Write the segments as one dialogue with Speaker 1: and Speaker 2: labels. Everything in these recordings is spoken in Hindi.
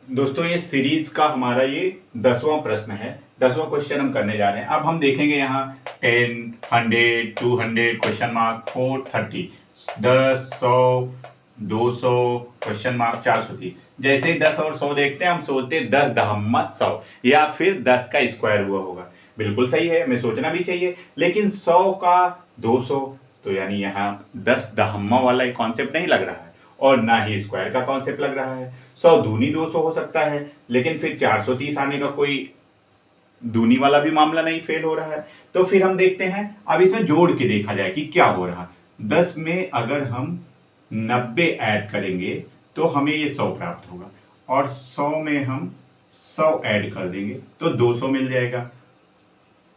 Speaker 1: दोस्तों ये सीरीज का हमारा ये 10वां प्रश्न है। 10वां क्वेश्चन हम करने जा रहे हैं। अब हम देखेंगे यहाँ 10, 100, 200 क्वेश्चन मार्क 430, 10, 100, 200 क्वेश्चन मार्क 430। जैसे ही 10 और 100 देखते हैं हम सोचते हैं 10 दहम्मा 100 या फिर 10 का स्क्वायर हुआ होगा। बिल्कुल सही है, हमें सोचना भी चाहिए, लेकिन 100 का 200 तो यानी यहाँ 10 दहम्मा वाला कॉन्सेप्ट नहीं लग रहा है और ना ही स्क्वायर का कॉन्सेप्ट लग रहा है। 100 दूनी 200 हो सकता है, लेकिन फिर 430 आने का कोई दूनी वाला भी मामला नहीं फेल हो रहा है। तो फिर हम देखते हैं, अब इसमें जोड़ के देखा जाए कि क्या हो रहा है। 10 में अगर हम 90 ऐड करेंगे तो हमें ये 100 प्राप्त होगा, और 100 में हम 100 ऐड कर देंगे तो 200 मिल जाएगा।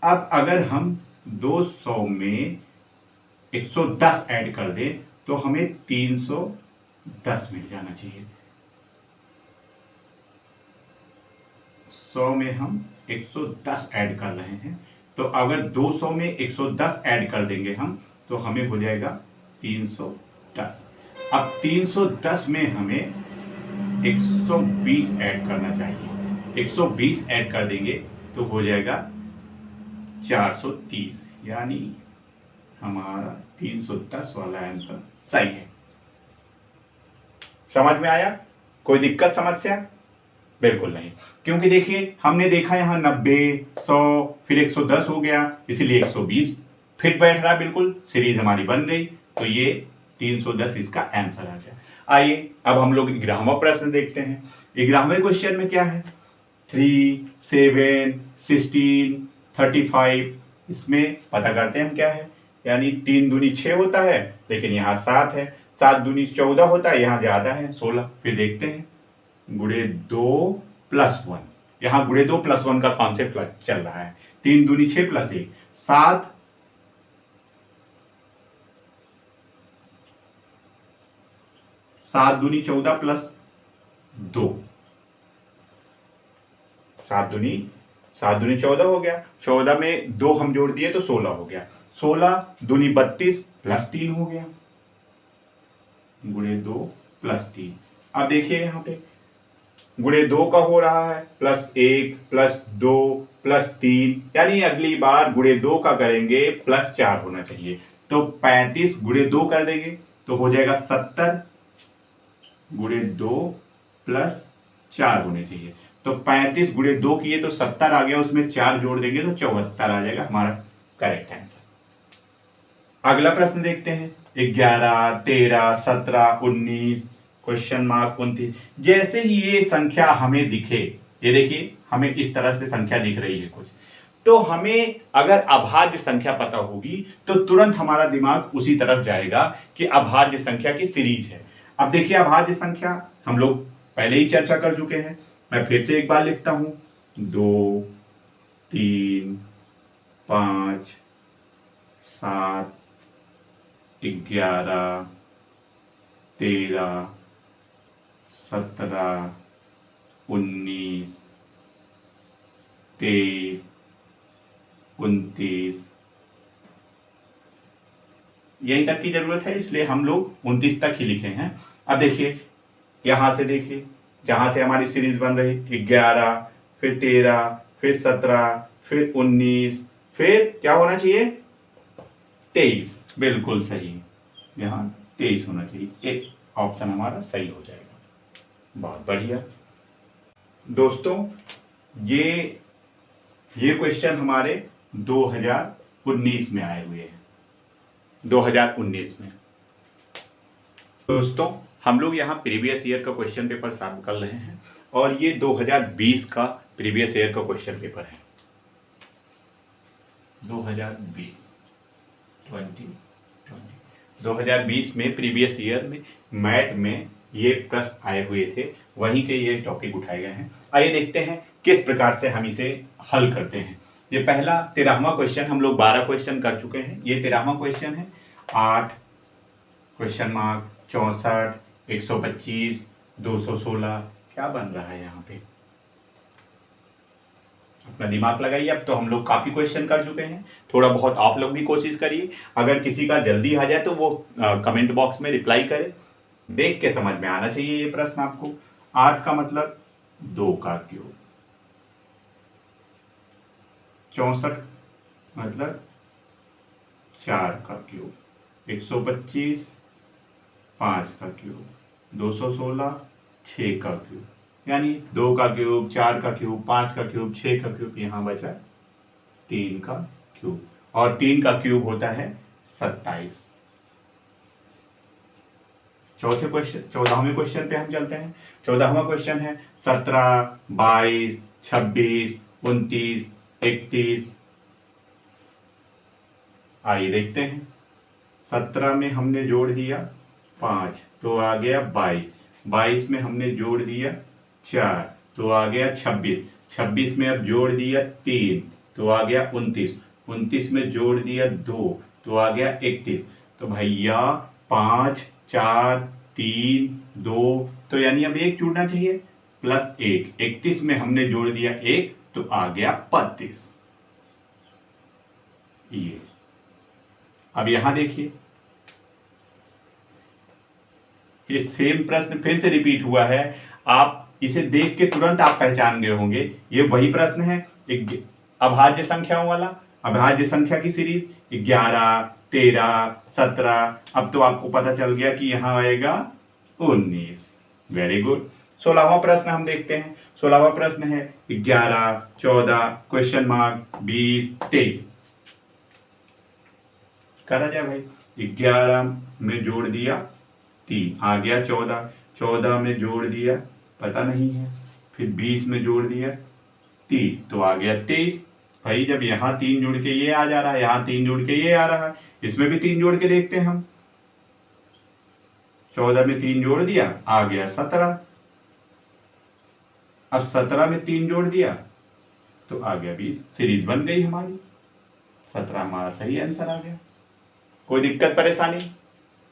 Speaker 1: अब अगर हम 200 में 110 ऐड कर दें तो हमें 310 मिल जाना चाहिए। 100 में हम 110 ऐड कर रहे हैं, तो अगर 200 में 110 ऐड कर देंगे हम तो हमें हो जाएगा 310। अब 310 में हमें 120 ऐड करना चाहिए। 120 ऐड कर देंगे तो हो जाएगा 430, यानी हमारा 310 वाला आंसर सही है। समझ में आया? कोई दिक्कत समस्या? बिल्कुल नहीं, क्योंकि देखिए हमने देखा यहाँ 90, 100 फिर 110 हो गया, इसलिए 120 फिट बैठ रहा। बिल्कुल सीरीज हमारी बन गई, तो ये 310 इसका आंसर आ गया। आइए अब हम लोग 11वां प्रश्न देखते हैं। 11वें क्वेश्चन में क्या है? 3, 7, 16, 35। इसमें पता करते हैं हम क्या है। यानी 3 दूनी 6 होता है, लेकिन यहाँ 7 है। 7 दूनी 14 होता है, यहाँ ज्यादा है 16। फिर देखते हैं गुणे 2 प्लस 1, यहाँ गुणे 2 प्लस 1 का कॉन्सेप्ट चल रहा है। 3 दूनी 6 प्लस 1 7, 7 दूनी 14 प्लस 2, 7 दूनी 14 हो गया। 14 में 2 हम जोड़ दिए तो 16 हो गया। 16 दूनी 32 प्लस 3 हो गया, गुणे 2 प्लस 3। अब देखिए यहाँ पे गुणे 2 का हो रहा है प्लस 1 प्लस 2 प्लस 3, यानी अगली बार गुणे 2 का करेंगे प्लस 4 होना चाहिए। तो 35 गुणे 2 कर देंगे तो हो जाएगा 70, गुणे 2 प्लस 4 होने चाहिए। तो 35 गुणे 2 किए तो 70 आ गया, उसमें 4 जोड़ देंगे तो 74 आ जाएगा हमारा करेक्ट आंसर। अगला प्रश्न देखते हैं। 11, 13, 17, 19 क्वेश्चन मार्क 29। जैसे ही ये संख्या हमें दिखे, ये देखिए हमें इस तरह से संख्या दिख रही है कुछ, तो हमें अगर अभाज्य संख्या पता होगी तो तुरंत हमारा दिमाग उसी तरफ जाएगा कि अभाज्य संख्या की सीरीज है। अब देखिए अभाज्य संख्या हम लोग पहले ही चर्चा कर चुके हैं, मैं फिर से एक बार लिखता हूं। 2, 3, 5, 7, 11, 13, 17, 19, 23, 29। यहीं तक की जरूरत है, इसलिए हम लोग 29 तक ही लिखे हैं। अब देखिए यहां से देखिए, जहां से हमारी सीरीज बन रही 11, फिर 13, फिर 17, फिर 19, फिर क्या होना चाहिए? 23। बिल्कुल सही, यहाँ 23 होना चाहिए। एक ऑप्शन हमारा सही हो जाएगा। बहुत बढ़िया दोस्तों, ये क्वेश्चन हमारे 2019 में आए हुए हैं। 2019 में दोस्तों हम लोग यहाँ प्रीवियस ईयर का क्वेश्चन पेपर सॉल्व कर रहे हैं, और ये 2020 का प्रीवियस ईयर का क्वेश्चन पेपर है। 2020 में प्रीवियस ईयर में मैथ में ये प्रश्न आए हुए थे, वहीं के ये टॉपिक उठाए गए हैं। आइए देखते हैं किस प्रकार से हम इसे हल करते हैं। ये पहला 13वां क्वेश्चन, हम लोग 12 क्वेश्चन कर चुके हैं, ये 13वां क्वेश्चन है। 8 क्वेश्चन मार्क 64, 125, 216 क्या बन रहा है यहाँ पे? अपना दिमाग लगाइए। अब तो हम लोग काफ़ी क्वेश्चन कर चुके हैं, थोड़ा बहुत आप लोग भी कोशिश करिए। अगर किसी का जल्दी आ जाए तो वो कमेंट बॉक्स में रिप्लाई करे। देख के समझ में आना चाहिए ये प्रश्न आपको। 8 का मतलब 2 का क्यूब। 64 मतलब 4 का क्यूब। 125 5 का क्यूब। 216 6 का क्यूब। यानी 2 का क्यूब, 4 का क्यूब, 5 का क्यूब, 6 का क्यूब, यहां बचा 3 का क्यूब। और 3 का क्यूब होता है 27। चौथे क्वेश्चन 14वें क्वेश्चन पे हम चलते हैं। 14वां क्वेश्चन है 17 22 26 29 31। आइए देखते हैं। 17 में हमने जोड़ दिया 5 तो आ गया 22। 22 में हमने जोड़ दिया 4 तो आ गया 26। 26 में अब जोड़ दिया 3 तो आ गया 29। 29 में जोड़ दिया 2 तो आ गया 31। तो भैया 5 4 3 2, तो यानी अब एक जुड़ना चाहिए प्लस 1। 31 में हमने जोड़ दिया 1 तो आ गया 32। ये अब यहां देखिए, ये सेम प्रश्न फिर से रिपीट हुआ है। आप इसे देख के तुरंत आप पहचान गए होंगे, ये वही प्रश्न है एक अभाज्य संख्याओं वाला। अभाज्य संख्या की सीरीज 11 13 17। अब तो आपको पता चल गया कि यहां आएगा 19। Very good. 16वां प्रश्न हम देखते हैं। 16वां प्रश्न है 11 14 क्वेश्चन मार्क 20 23। करा जाए भाई। 11 में जोड़ दिया 3 आ गया 14। 14 में जोड़ दिया पता नहीं है, फिर 20 में जोड़ दिया 3 तो आ गया 23। भाई जब यहाँ 3 जुड़ के ये आ जा रहा है, यहाँ 3 जुड़ के ये आ रहा है, इसमें भी 3 जोड़ के देखते हैं हम। 14 में 3 जोड़ दिया आ गया 17। अब 17 में 3 जोड़ दिया तो आ गया 20। सीरीज बन गई हमारी। 17 हमारा सही आंसर आ गया। कोई दिक्कत परेशानी?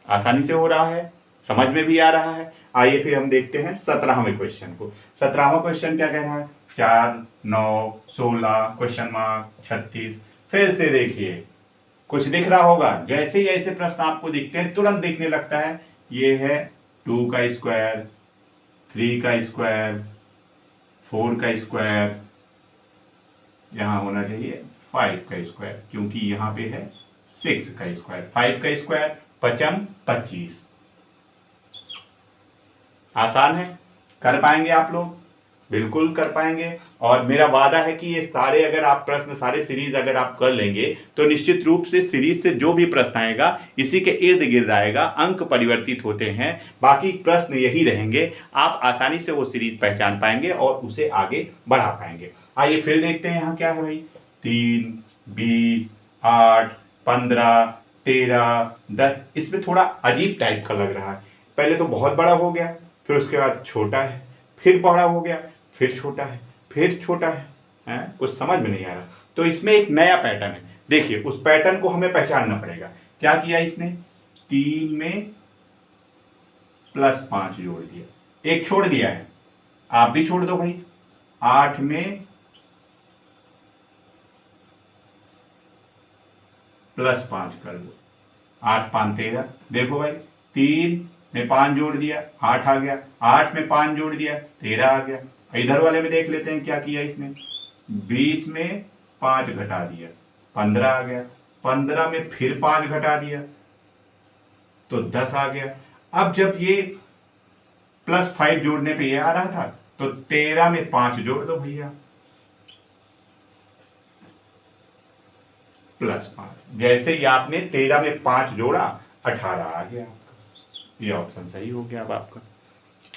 Speaker 1: आसानी से हो रहा है, समझ में भी आ रहा है। आइए फिर हम देखते हैं 17वें क्वेश्चन को। 17वां क्वेश्चन क्या कह रहा है? 4 9 16 क्वेश्चन मार्क 36। फिर से देखिए, कुछ दिख रहा होगा। जैसे ही ऐसे प्रश्न आपको दिखते हैं तुरंत दिखने लगता है। ये है 2 का स्क्वायर, 3 का स्क्वायर, 4 का स्क्वायर, यहां होना चाहिए 5 का स्क्वायर, क्योंकि यहां पे है 6 का स्क्वायर। 5 का स्क्वायर 5 25। आसान है, कर पाएंगे आप लोग, बिल्कुल कर पाएंगे। और मेरा वादा है कि ये सारे अगर आप प्रश्न, सारे सीरीज अगर आप कर लेंगे तो निश्चित रूप से सीरीज से जो भी प्रश्न आएगा इसी के इर्द गिर्द आएगा। अंक परिवर्तित होते हैं, बाकी प्रश्न यही रहेंगे। आप आसानी से वो सीरीज पहचान पाएंगे और उसे आगे बढ़ा पाएंगे। आइए फिर देखते हैं यहाँ क्या है भाई। 3 20 8 15 13 10। इसमें थोड़ा अजीब टाइप का लग रहा है। पहले तो बहुत बड़ा हो गया, फिर उसके बाद छोटा है, फिर बड़ा हो गया, फिर छोटा है, फिर छोटा है, कुछ समझ में नहीं आ रहा। तो इसमें एक नया पैटर्न है। देखिए, उस पैटर्न को हमें पहचानना पड़ेगा। क्या किया इसने? 3 में +5 जोड़ दिया, एक छोड़ दिया है, आप भी छोड़ दो भाई। 8 में +5 कर दो, 8 5 13। देखो भाई, 3 में 5 जोड़ दिया 8 आ गया, 8 में 5 जोड़ दिया 13 आ गया। इधर वाले में देख लेते हैं क्या किया इसने। 20 में 5 घटा दिया 15 आ गया, 15 में फिर 5 घटा दिया तो 10 आ गया। अब जब ये +5 जोड़ने पे ये आ रहा था तो 13 में 5 जोड़ दो भैया, +5। जैसे ही आपने 13 में 5 जोड़ा 18 आ गया। ये ऑप्शन सही हो गया अब आपका।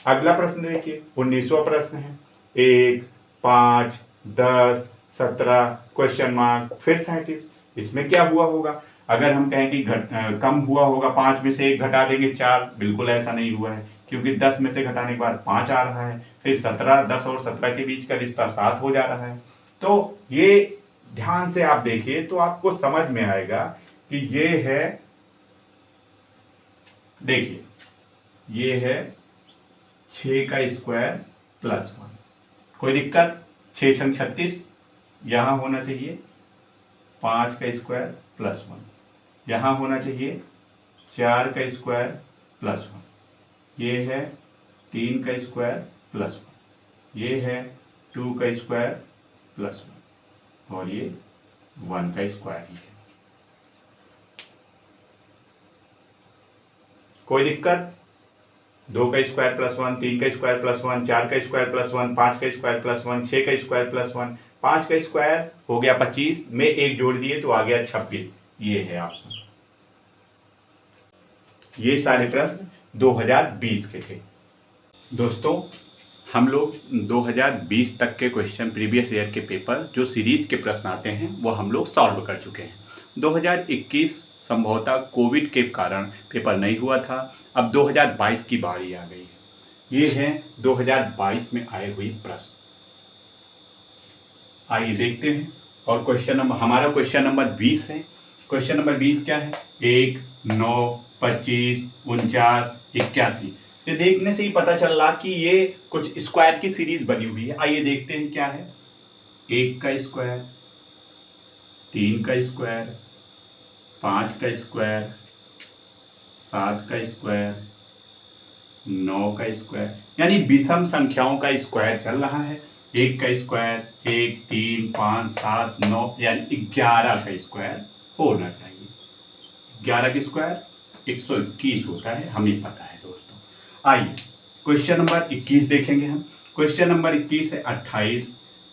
Speaker 1: अगला प्रश्न देखिए, 19वां प्रश्न है। 1 5 10 17 क्वेश्चन मार्क फिर 37। इसमें क्या हुआ होगा? अगर हम कहें कि कम हुआ होगा, 5 में से 1 घटा देंगे 4, बिल्कुल ऐसा नहीं हुआ है, क्योंकि 10 में से घटाने के बाद 5 आ रहा है। फिर 17, 10 और 17 के बीच का रिश्ता 7 हो जा रहा है। तो ये ध्यान से आप देखिए तो आपको समझ में आएगा कि ये है, देखिए ये है 6 का स्क्वायर +1। कोई दिक्कत? 6 संग 36, यहां होना चाहिए 5 का स्क्वायर +1, यहां होना चाहिए 4 का स्क्वायर +1, ये है 3 का स्क्वायर +1, ये है 2 का स्क्वायर प्लस 1 और ये 1 का स्क्वायर ही है। कोई दिक्कत? 2 का स्क्वायर प्लस 1, 3 का स्क्वायर प्लस 1, 4 का स्क्वायर प्लस 1, 5 का स्क्वायर प्लस 1, 6 का स्क्वायर प्लस 1, 5 का स्क्वायर हो गया 25 में एक जोड़ दिए तो आ गया 26। ये है ऑप्शन। ये सारे प्रश्न 2020 के थे। दोस्तों हम लोग 2020 तक के क्वेश्चन, प्रीवियस ईयर के पेपर जो सीरीज के प्रश्न आते हैं वो हम लोग सॉल्व कर चुके हैं। 2021 संभवतः कोविड के कारण पेपर नहीं हुआ था। अब 2022 की बारी आ गई है। ये है 2022 में आए हुए प्रश्न। आइए देखते हैं। और क्वेश्चन नंबर, हमारा क्वेश्चन नंबर 20 है। क्वेश्चन नंबर 20 क्या है? 1, 9, 25, 49, 81। ये देखने से ही पता चल रहा कि ये कुछ स्क्वायर की सीरीज बनी हुई है। आइए देखते हैं क्या है। 1 का स्क्वायर, 3 का स्क्वायर, 5 का स्क्वायर, 7 का स्क्वायर, 9 का स्क्वायर, यानी विषम संख्याओं का स्क्वायर चल रहा है। 1 का स्क्वायर 1, 3, 5, 7, 9, यानी 11 का स्क्वायर होना चाहिए। 11 का स्क्वायर 121 होता है, हमें पता है दोस्तों। आइए क्वेश्चन नंबर 21 देखेंगे हम। क्वेश्चन नंबर 21 है 28,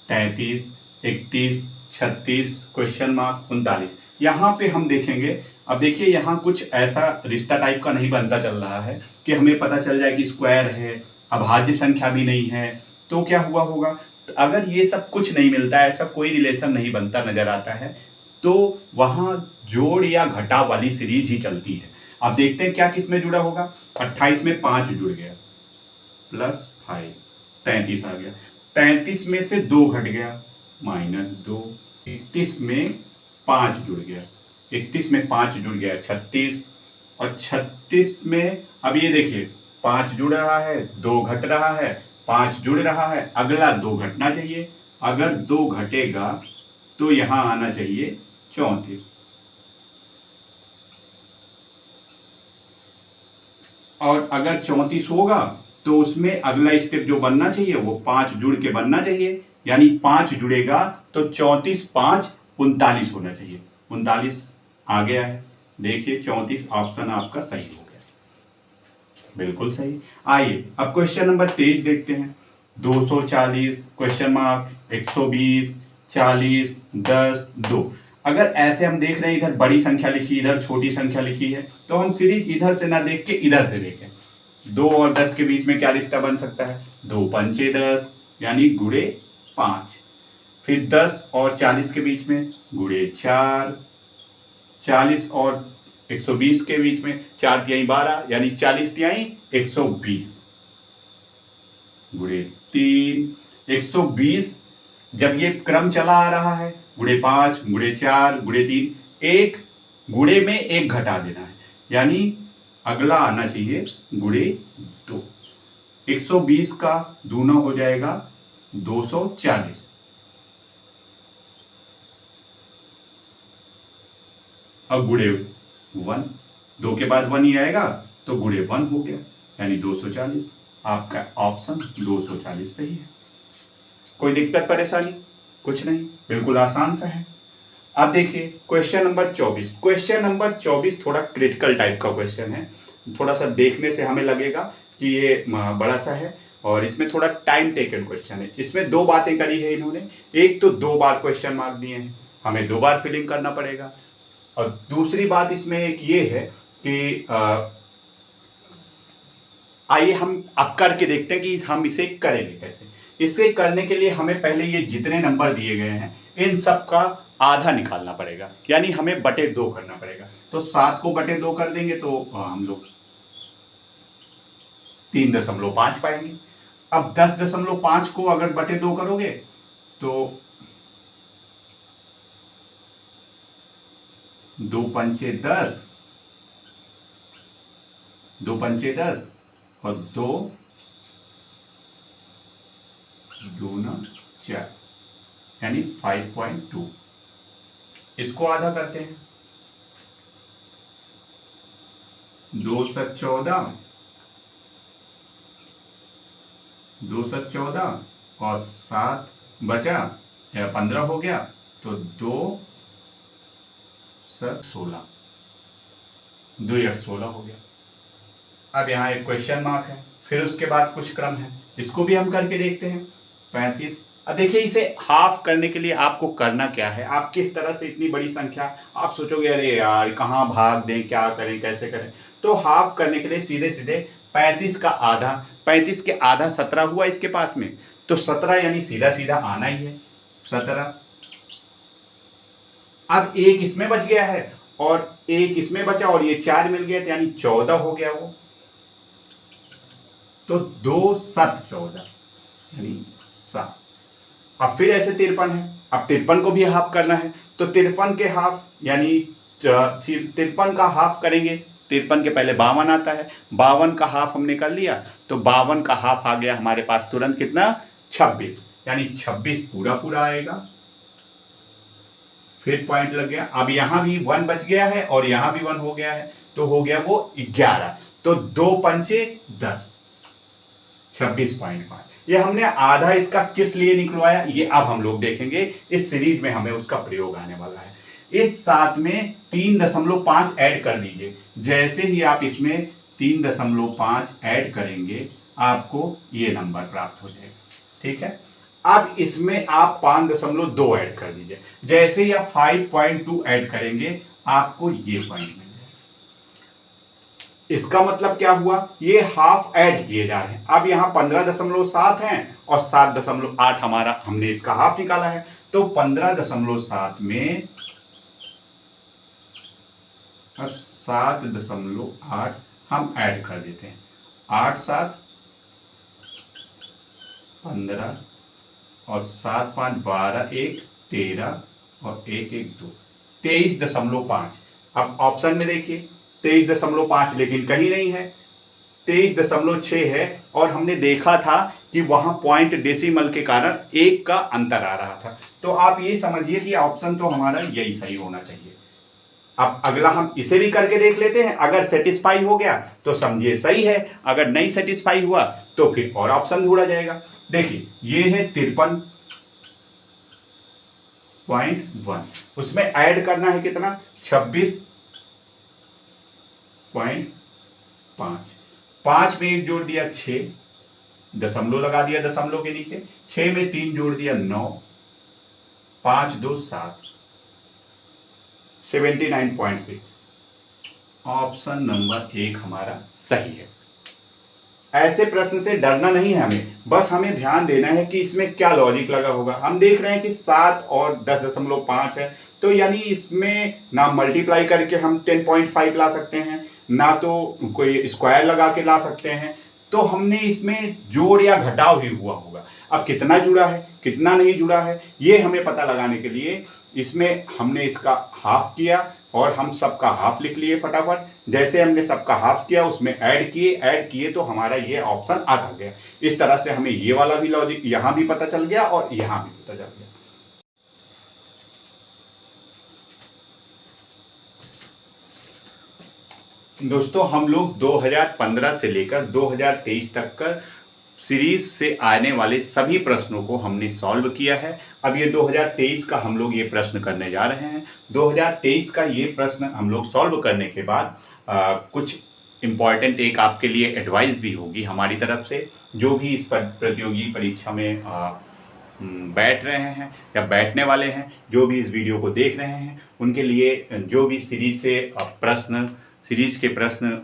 Speaker 1: 33, 31, 36, क्वेश्चन मार्क 39। यहाँ पे हम देखेंगे। अब देखिए यहाँ कुछ ऐसा रिश्ता टाइप का नहीं बनता चल रहा है कि हमें पता चल जाए कि स्क्वायर है, अभाज्य संख्या भी नहीं है, तो क्या हुआ होगा? तो अगर ये सब कुछ नहीं मिलता है, ऐसा कोई रिलेशन नहीं बनता नजर आता है, तो वहां जोड़ या घटाव वाली सीरीज ही चलती है। अब देखते हैं क्या किस में जुड़ा होगा। 28 में 5 जुड़ गया प्लस 5, 33 आ गया। 33 में से 2 घट गया -2। 31 में 5 जुड़ गया, 31 में 5 जुड़ गया 36। और 36 में अब ये देखिए 5 जुड़ रहा है, 2 घट रहा है, 5 जुड़ रहा है, अगला 2 घटना चाहिए। अगर 2 घटेगा तो यहां आना चाहिए 34। और अगर 34 होगा तो उसमें अगला स्टेप जो बनना चाहिए वो 5 जुड़ के बनना चाहिए, यानी 5 जुड़ेगा तो 34, 5, 39 होना चाहिए। 39 आ गया है। देखिए 34 ऑप्शन आपका सही हो गया, बिल्कुल सही। आइए अब क्वेश्चन नंबर 23 देखते हैं। 240 क्वेश्चन मार्क 120, 40, 10, 2। अगर ऐसे हम देख रहे हैं, इधर बड़ी संख्या लिखी, इधर छोटी संख्या लिखी है, तो हम सीरीज इधर से ना देख के इधर से देखें। 2 और 10 के बीच में क्या रिश्ता बन सकता है? 2 पंचे 10, यानी गुणे 5। फिर 10 और 40 के बीच में गुणे 4। 40 और 120 के बीच में 4 तिहाई 12, यानी 40 तिहाई 120 गुणे 3। 120 जब ये क्रम चला आ रहा है, गुणे 5, गुणे 4, गुणे 3, एक गुणे में एक घटा देना है, यानी अगला आना चाहिए गुणे 2। 120 का दूना हो जाएगा 240। अब गुणे 1, 2 के बाद 1 ही आएगा तो गुणे 1 हो गया, यानी 240। आपका ऑप्शन 240 सही है। कोई दिक्कत परेशानी? कुछ नहीं, बिल्कुल आसान सा है। अब देखिए क्वेश्चन नंबर 24। क्वेश्चन नंबर 24 थोड़ा क्रिटिकल टाइप का क्वेश्चन है। थोड़ा सा देखने से हमें लगेगा कि ये बड़ा सा है, और इसमें थोड़ा टाइम टेकन क्वेश्चन है। इसमें 2 बातें करी है इन्होंने। एक तो 2 बार क्वेश्चन मार्क दिए हैं, हमें 2 बार फिलिंग करना पड़ेगा। और दूसरी बात इसमें एक ये है कि आइए हम अब करके देखते हैं कि हम इसे करेंगे कैसे। इसे करने के लिए हमें पहले ये जितने नंबर दिए गए हैं इन सब का आधा निकालना पड़ेगा, यानी हमें बटे 2 करना पड़ेगा। तो 7 को बटे 2 कर देंगे तो हम लोग 3.5 पाएंगे। अब 10.5 को अगर बटे 2 करोगे तो 2 पंचे 10, 2 पंचे 10 और 2 दूना 4, यानी 5.2। इसको आधा करते हैं। 2 7 14, 2 7 14 और 7 बचा या 15 हो गया, तो 2 7 16, 2 8 16 हो गया। अब यहाँ एक क्वेश्चन मार्क है, फिर उसके बाद कुछ क्रम है, इसको भी हम करके देखते हैं। 35। अब देखिए इसे हाफ करने के लिए आपको करना क्या है, आप किस तरह से इतनी बड़ी संख्या, आप सोचोगे अरे यार कहाँ भाग दें, क्या करें, कैसे करें। तो हाफ करने के लिए सीधे सीधे 35 का आधा, 35 के आधा 17 हुआ इसके पास में, तो 17 यानी सीधा सीधा आना ही है 17। अब एक इसमें बच गया है और एक इसमें बचा और ये 4 मिल गया, यानी 14 हो गया वो। तो 2 7 14 यानी 7। अब फिर ऐसे 53 है, अब 53 को भी हाफ करना है, तो 53 के हाफ यानी 53 का हाफ करेंगे। 53 के पहले 52 आता है, 52 का हाफ हमने कर लिया, तो 52 का हाफ आ गया हमारे पास तुरंत कितना, 26, यानी 26 पूरा पूरा आएगा। फिर पॉइंट लग गया। अब यहां भी 1 बच गया है और यहां भी 1 हो गया है, तो हो गया वो 11। तो 2 पंचे 10, 26.5। ये हमने आधा इसका किस लिए निकलवाया, ये अब हम लोग देखेंगे। इस सीरीज में हमें उसका प्रयोग आने वाला है। इस 7 में 3.5 ऐड कर दीजिए। जैसे ही आप इसमें 3.5 ऐड करेंगे, आपको ये नंबर प्राप्त हो जाएगा। ठीक है। अब इसमें आप 5.2 ऐड कर दीजिए। जैसे ही आप 5.2 ऐड करेंगे, आपको ये पॉइंट मिल जाएगा। इसका मतलब क्या हुआ, ये हाफ ऐड किए जा रहे हैं। अब यहां 15.7 है और 7.8 हमारा, हमने इसका हाफ निकाला है, तो 15.7 में अब 7.8 हम ऐड कर देते हैं। 8 7 15 और 7 5 12, 1 13 और 1 1 2, 23.5। अब ऑप्शन में देखिए 23.5, लेकिन कहीं नहीं है, 23.6 है। और हमने देखा था कि वहां पॉइंट डेसिमल के कारण 1 का अंतर आ रहा था। तो आप ये समझिए कि ऑप्शन तो हमारा यही सही होना चाहिए। अब अगला हम इसे भी करके देख लेते हैं। अगर सेटिस्फाई हो गया तो समझिए सही है, अगर नहीं सेटिस्फाई हुआ तो फिर और ऑप्शन ढूंढा जाएगा। देखिए ये है 53.1, उसमें ऐड करना है कितना, 26.5। 5 में 1 जोड़ दिया 6, दशमलव लगा दिया दशमलव के नीचे, 6 में 3 जोड़ दिया 9, 5 2 7, 79.6। ऑप्शन नंबर 1 हमारा सही है। ऐसे प्रश्न से डरना नहीं है हमें, बस हमें ध्यान देना है कि इसमें क्या लॉजिक लगा होगा। हम देख रहे हैं कि 7 और 10.5 है, तो यानी इसमें ना मल्टीप्लाई करके हम 10.5 ला सकते हैं, ना तो कोई स्क्वायर लगा के ला सकते हैं। तो हमने इसमें जोड़ या घटाव ही हुआ होगा। अब कितना जुड़ा है कितना नहीं जुड़ा है, ये हमें पता लगाने के लिए इसमें हमने इसका हाफ किया और हम सबका हाफ लिख लिए फटाफट। जैसे हमने सबका हाफ किया, उसमें ऐड किए तो हमारा ये ऑप्शन आता गया। इस तरह से हमें ये वाला भी लॉजिक यहां भी पता चल गया और यहां भी पता चल गया। दोस्तों हम लोग 2015 से लेकर 2023 तक का सीरीज से आने वाले सभी प्रश्नों को हमने सॉल्व किया है। अब ये 2023 का हम लोग ये प्रश्न करने जा रहे हैं। 2023 का ये प्रश्न हम लोग सॉल्व करने के बाद कुछ इम्पॉर्टेंट एक आपके लिए एडवाइस भी होगी हमारी तरफ से। जो भी इस प्रतियोगी परीक्षा में बैठ रहे हैं या बैठने वाले हैं, जो भी इस वीडियो को देख रहे हैं, उनके लिए जो भी सीरीज के प्रश्न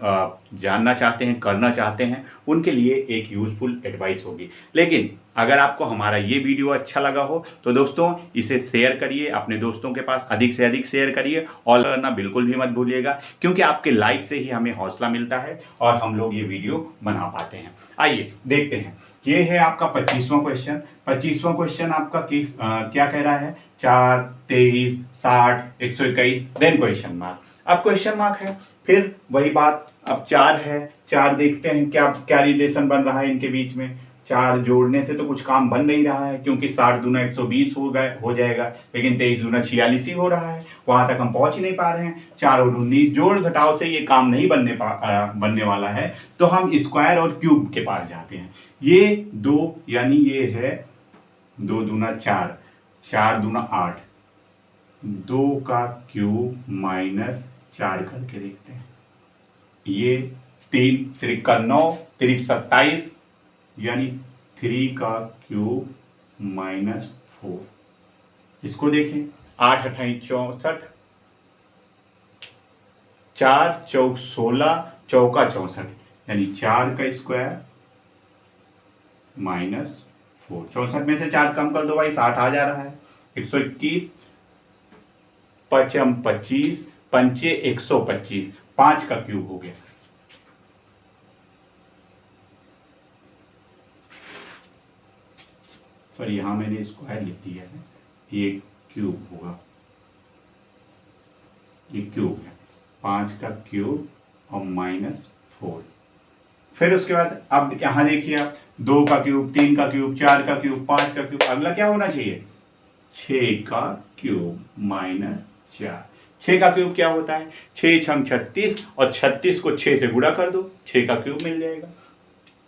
Speaker 1: जानना चाहते हैं, करना चाहते हैं, उनके लिए एक यूज़फुल एडवाइस होगी। लेकिन अगर आपको हमारा ये वीडियो अच्छा लगा हो तो दोस्तों इसे शेयर करिए, अपने दोस्तों के पास अधिक से अधिक शेयर करिए और करना बिल्कुल भी मत भूलिएगा, क्योंकि आपके लाइक से ही हमें हौसला मिलता है और हम लोग ये वीडियो बना पाते हैं। आइए देखते हैं। ये है आपका 25वां क्वेश्चन। 25वां क्वेश्चन आपका क्या कह रहा है, 4 23 60 121 देन क्वेश्चन मार्क। अब क्वेश्चन मार्क है, फिर वही बात। अब 4 है, 4 देखते हैं क्या क्या रिलेशन बन रहा है इनके बीच में। 4 जोड़ने से तो कुछ काम बन नहीं रहा है, क्योंकि 60 दूना 120 हो जाएगा, लेकिन 23 दूना 46 ही हो रहा है। वहां तक हम पहुंच ही नहीं पा रहे हैं। 4 और 19 जोड़ घटाव से ये काम नहीं बनने वाला है, तो हम स्क्वायर और क्यूब के पास जाते हैं। ये 2 यानी ये है 2 दूना 4, 4 दूना 8, 2 का क्यूब माइनस 4 करके देखते हैं। ये 3 3 का 9, 3 27, यानी 3 का क्यूब माइनस 4। इसको देखें, 8 अठाई 64, 4 चौक 16, चौका 64, यानी 4 का स्क्वायर माइनस 4। 64 में से 4 कम कर दो भाई, 60 आ जा रहा है। 121, पचम 25, पंचे 125, 5 का क्यूब हो गया। सॉरी, यहां मैंने स्क्वायर लिख दिया है, ये क्यूब होगा, ये क्यूब है। 5 का क्यूब और माइनस 4। फिर उसके बाद अब यहां देखिए आप, 2 का क्यूब, 3 का क्यूब, 4 का क्यूब, 5 का क्यूब, अगला क्या होना चाहिए? 6 का क्यूब माइनस 4। 6 का क्यूब क्या होता है? 6 छंग 36, और 36 को 6 से गुणा कर दो, 6 का क्यूब मिल जाएगा।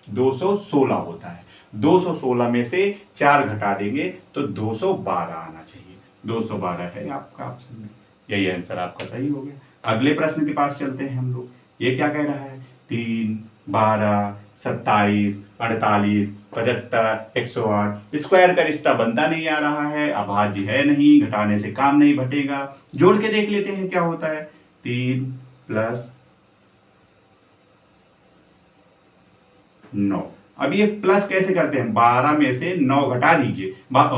Speaker 1: 216 होता है। 216 में से 4 घटा देंगे तो 212 आना चाहिए। 212 है आपका ऑप्शन में, यही आंसर आपका सही हो गया। अगले प्रश्न के पास चलते हैं हम लोग। ये क्या कह रहा है? 3, 12, 27, 48, 75, 108। स्क्वायर का रिश्ता बनता नहीं आ रहा है, अभाज्य है नहीं, घटाने से काम नहीं घटेगा। जोड़ के देख लेते हैं क्या होता है। 3 प्लस 9। अब ये प्लस कैसे करते हैं? 12 में से 9 घटा दीजिए,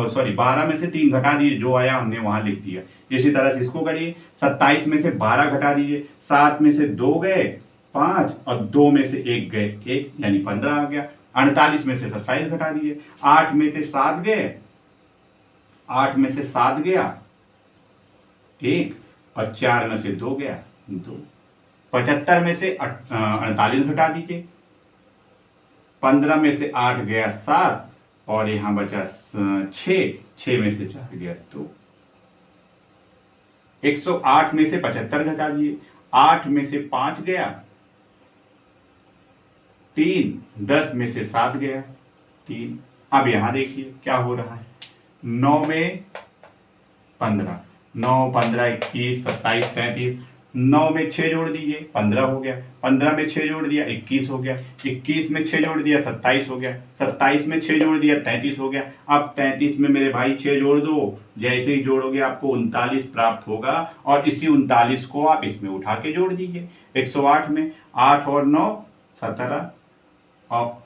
Speaker 1: सॉरी 12 में से 3 घटा दीजिए, जो आया हमने वहां लिख दिया। इसी तरह से इसको करिए। 27 में से 12 घटा दीजिए, 7 में से 2 गए 5, और 2 में से 1 गए 1, यानी 15 आ गया। 48 में से 27 घटा दीजिए, 8 में से 7 गए, 8 में से 7 गया 1, और 4 में से 2 गया 2। 75 में से 48 घटा दीजिए, 15 में से 8 गया 7, और यहां बचा 6 में से 4 गया 2। 108 में से 75 घटा दिए, 8 में से 5 गया 3, 10 में से 7 गया 3। अब यहां देखिए क्या हो रहा है। 9 में 15, 9 15 21 27 33, 9 में 6 जोड़ दीजिए 15 हो गया, 15 में 6 जोड़ दिया 21 हो गया, 21 में 6 जोड़ दिया 27 हो गया, 27 में 6 जोड़ दिया 33 हो गया। अब 33 में मेरे भाई 6 जोड़ दो, जैसे ही जोड़ोगे आपको 39 प्राप्त होगा, और इसी 39 को आप इसमें उठा के जोड़ दीजिए। 108 में 8 और 9 17, और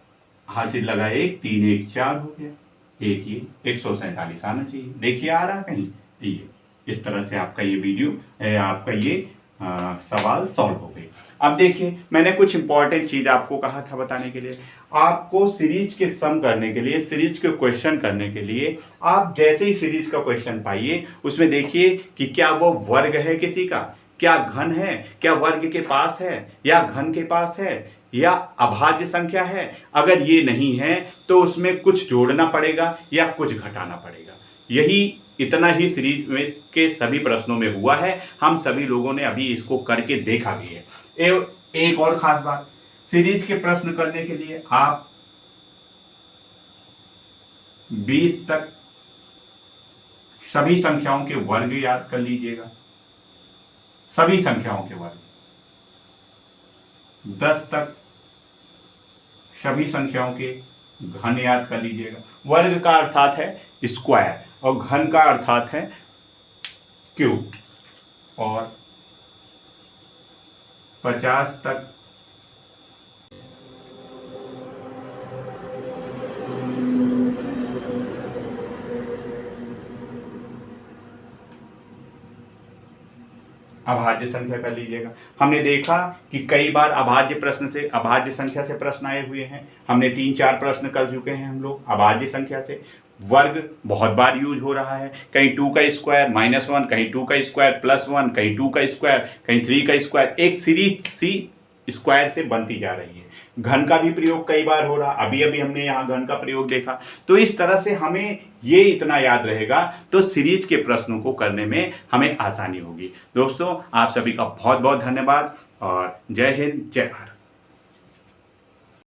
Speaker 1: हासिल लगा 1, 3 1 4 हो गया, 1 ये 147 आना चाहिए। देखिए आ रहा कहीं? ये इस तरह से आपका ये वीडियो, आपका ये सवाल सॉल्व हो गई। अब देखिए, मैंने कुछ इंपॉर्टेंट चीज आपको कहा था बताने के लिए। आपको सीरीज के सम करने के लिए, सीरीज के क्वेश्चन करने के लिए, आप जैसे ही सीरीज का क्वेश्चन पाइए, उसमें देखिए कि क्या वो वर्ग है किसी का, क्या घन है, क्या वर्ग के पास है, या घन के पास है, या अभाज्य संख्या है। अगर ये नहीं है तो उसमें कुछ जोड़ना पड़ेगा या कुछ घटाना पड़ेगा। यही इतना ही सीरीज में के सभी प्रश्नों में हुआ है। हम सभी लोगों ने अभी इसको करके देखा भी है। एक और खास बात, सीरीज के प्रश्न करने के लिए आप 20 तक सभी संख्याओं के वर्ग याद कर लीजिएगा, सभी संख्याओं के वर्ग। 10 तक सभी संख्याओं के घन याद कर लीजिएगा। वर्ग का अर्थात है स्क्वायर, और घन का अर्थात है क्यूब। और 50 तक अभाज्य संख्या कर लीजिएगा। हमने देखा कि कई बार अभाज्य प्रश्न से, अभाज्य संख्या से प्रश्न आए हुए हैं। हमने 3-4 प्रश्न कर चुके हैं हम लोग अभाज्य संख्या से। वर्ग बहुत बार यूज हो रहा है, कहीं 2 का स्क्वायर -1, कहीं 2 का स्क्वायर +1, कहीं 2 का स्क्वायर, कहीं 3 का स्क्वायर। एक सीरीज सी स्क्वायर से बनती जा रही है। घन का भी प्रयोग कई बार हो रहा, अभी अभी हमने यहाँ घन का प्रयोग देखा। तो इस तरह से हमें ये इतना याद रहेगा तो सीरीज के प्रश्नों को करने में हमें आसानी होगी। दोस्तों, आप सभी का बहुत बहुत धन्यवाद, और जय हिंद, जय भारत।